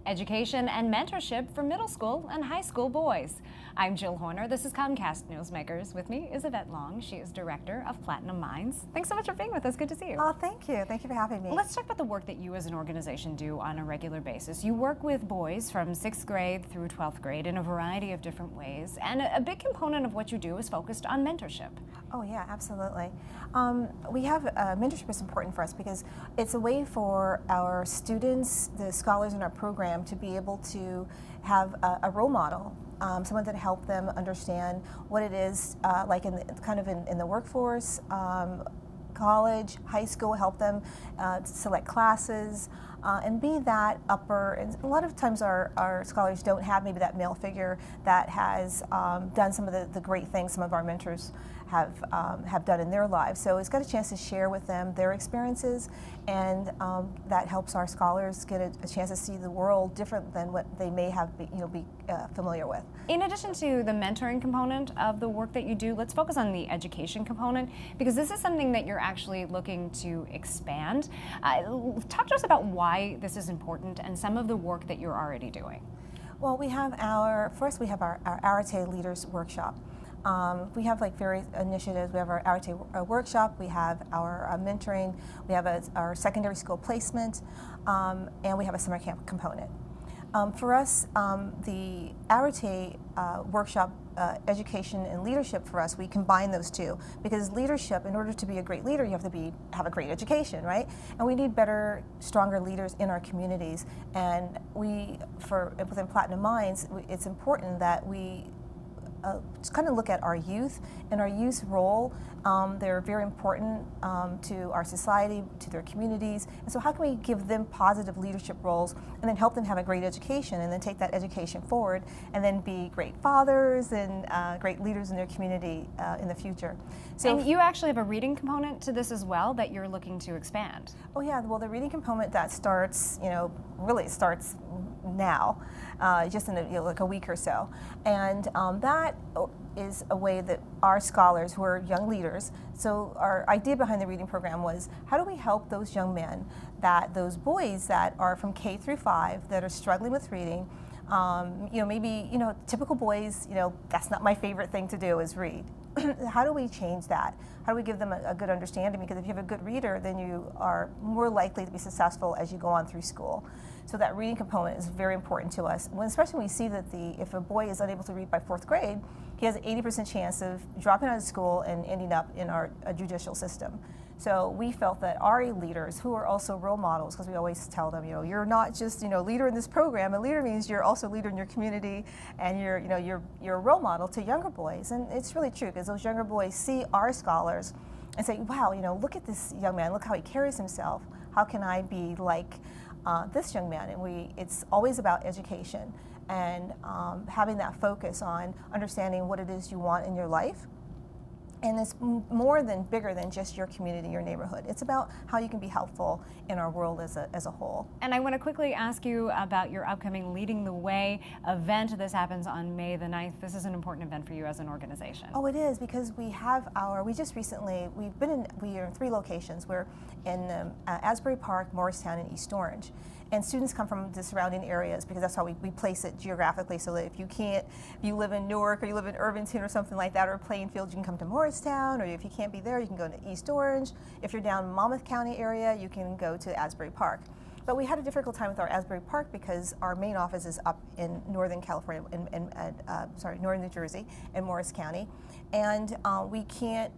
education and mentorship for middle school and high school boys. I'm Jill Horner. This is Comcast Newsmakers. With me is Yvette Long. She is director of Platinum Minds. Thanks so much for being with us. Good to see you. Oh, thank you. Thank you for having me. Let's talk about the work that you as an organization do on a regular basis. You work with boys from 6th grade through 12th grade in a variety of different ways, and a big component of what you do is focused on mentorship. Oh yeah, absolutely. We have mentorship is important for us because it's a way for our students, the scholars in our program, to be able to have a role model, someone that help them understand what it is like in the workforce, college, high school, help them select classes, and be that upper. And a lot of times our scholars don't have maybe that male figure that has done some of the great things some of our mentors have done in their lives. So it's got a chance to share with them their experiences, and that helps our scholars get a chance to see the world different than what they may have be familiar with. In addition to the mentoring component of the work that you do, let's focus on the education component, because this is something that you're actually looking to expand. Talk to us about why this is important and some of the work that you're already doing. Well, we have our Arate Leaders Workshop. We have various initiatives. We have our Arate workshop, we have our mentoring, we have our secondary school placement, and we have a summer camp component. For us, the Arate workshop, education and leadership, for us, we combine those two, because leadership, in order to be a great leader, you have to have a great education, right? And we need better, stronger leaders in our communities. And within Platinum Minds, it's important that we just kind of look at our youth and our youth's role. They're very important to our society, to their communities, and so how can we give them positive leadership roles and then help them have a great education and then take that education forward and then be great fathers and great leaders in their community in the future. So, and you actually have a reading component to this as well that you're looking to expand. Oh yeah, well, the reading component that starts, really starts now, just in like a week or so, and that is a way that our scholars, who are young leaders, so our idea behind the reading program was, how do we help those young men, those boys that are from K through 5 that are struggling with reading, maybe typical boys, that's not my favorite thing to do is read. How do we change that? How do we give them a good understanding? Because if you have a good reader, then you are more likely to be successful as you go on through school. So that reading component is very important to us, especially when we see that if a boy is unable to read by 4th grade, he has an 80% chance of dropping out of school and ending up in our judicial system. So we felt that our leaders, who are also role models, because we always tell them, you're not just leader in this program. A leader means you're also a leader in your community, and you're a role model to younger boys. And it's really true, because those younger boys see our scholars and say, wow, look at this young man, look how he carries himself. How can I be like this young man? And it's always about education and having that focus on understanding what it is you want in your life. And it's bigger than just your community, your neighborhood. It's about how you can be helpful in our world as a whole. And I want to quickly ask you about your upcoming Leading the Way event. This happens on May the 9th. This is an important event for you as an organization. Oh, it is, because we are in 3 locations. We're in Asbury Park, Morristown, and East Orange. And students come from the surrounding areas, because that's how we place it geographically, so that if you live in Newark or you live in Irvington or something like that, or Plainfield, you can come to Morristown, or if you can't be there, you can go to East Orange. If you're down in Monmouth County area, you can go to Asbury Park. But we had a difficult time with our Asbury Park because our main office is up in Northern California, Northern New Jersey, in Morris County, and we can't.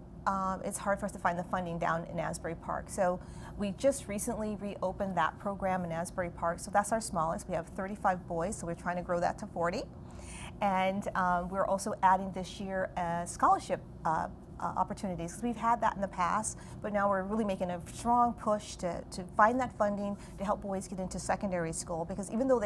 It's hard for us to find the funding down in Asbury Park. So we just recently reopened that program in Asbury Park. So that's our smallest. We have 35 boys, so we're trying to grow that to 40. And we're also adding this year scholarship opportunities, because we've had that in the past, but now we're really making a strong push to find that funding to help boys get into secondary school, because even though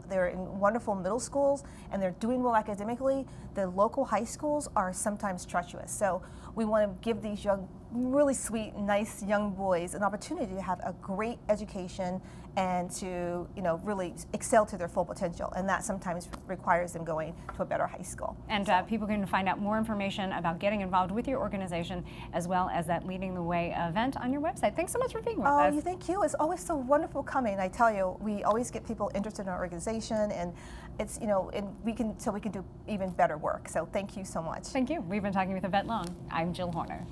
they're in wonderful middle schools and they're doing well academically, the local high schools are sometimes treacherous. So we want to give these young really sweet, nice young boys an opportunity to have a great education and to really excel to their full potential, and that sometimes requires them going to a better high school. And people can find out more information about getting involved with your organization as well as that Leading the Way event on your website. Thanks so much for being with us. Oh, thank you. It's always so wonderful coming. I tell you, we always get people interested in our organization, and it's and we can do even better work. So thank you so much. Thank you. We've been talking with Yvette Long. I'm Jill Horner.